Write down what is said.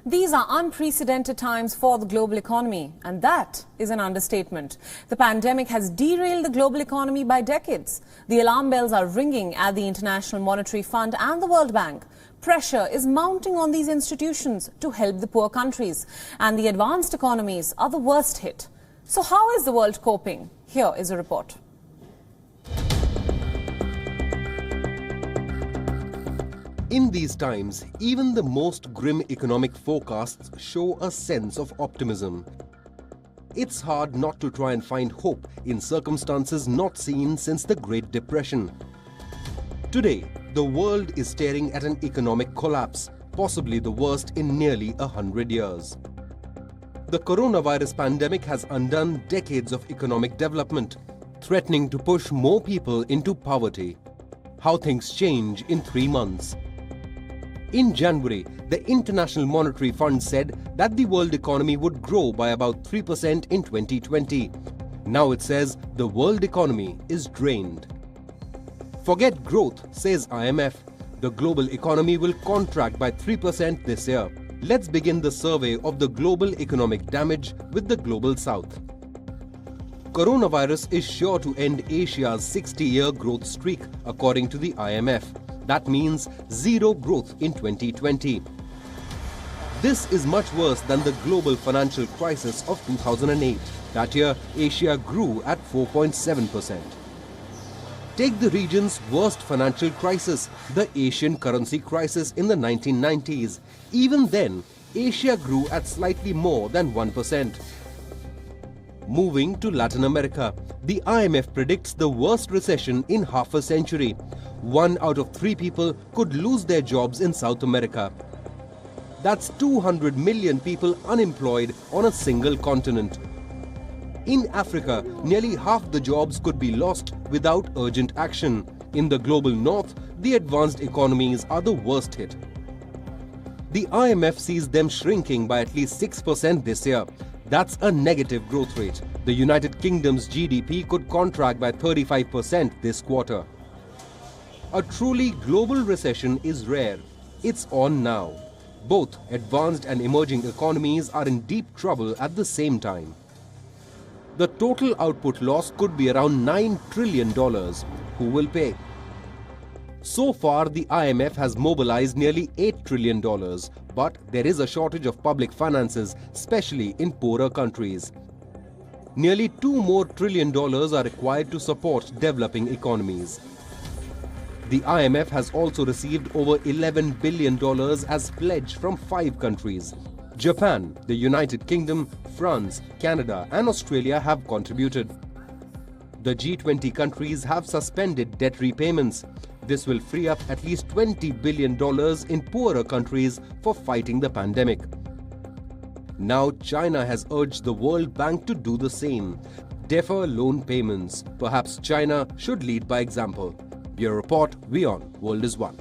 These are unprecedented times for the global economy, and that is an understatement. The pandemic has derailed the global economy by decades. The alarm bells are ringing at the International Monetary Fund and the World Bank. Pressure is mounting on these institutions to help the poor countries, and the advanced economies are the worst hit. So how is the world coping? Here is a report. In these times, even the most grim economic forecasts show a sense of optimism. It's hard not to try and find hope in circumstances not seen since the Great Depression. Today, the world is staring at an economic collapse, possibly the worst in nearly 100 years. The coronavirus pandemic has undone decades of economic development, threatening to push more people into poverty. How things change in 3 months. In January, the International Monetary Fund said that the world economy would grow by about 3% in 2020. Now it says the world economy is drained. Forget growth, says IMF. The global economy will contract by 3% this year. Let's begin the survey of the global economic damage with the Global South. Coronavirus is sure to end Asia's 60-year growth streak, according to the IMF. That means zero growth in 2020. This is much worse than the global financial crisis of 2008. That year, Asia grew at 4.7%. Take the region's worst financial crisis, the Asian currency crisis in the 1990s. Even then, Asia grew at slightly more than 1%. Moving to Latin America, the IMF predicts the worst recession in half a century. 1 out of 3 people could lose their jobs in South America. That's 200 million people unemployed on a single continent. In Africa, nearly half the jobs could be lost without urgent action. In the global north, the advanced economies are the worst hit. The IMF sees them shrinking by at least 6% this year. That's a negative growth rate. The United Kingdom's GDP could contract by 35% this quarter. A truly global recession is rare. It's on now. Both advanced and emerging economies are in deep trouble at the same time. The total output loss could be around $9 trillion. Who will pay? So far, the IMF has mobilized nearly $8 trillion, but there is a shortage of public finances, especially in poorer countries. Nearly $2 more trillion are required to support developing economies. The IMF has also received over $11 billion as pledge from 5 countries. Japan, the United Kingdom, France, Canada and Australia have contributed. The G20 countries have suspended debt repayments. This will free up at least $20 billion in poorer countries for fighting the pandemic. Now China has urged the World Bank to do the same. Defer loan payments. Perhaps China should lead by example. Bureau Report, WION World is One.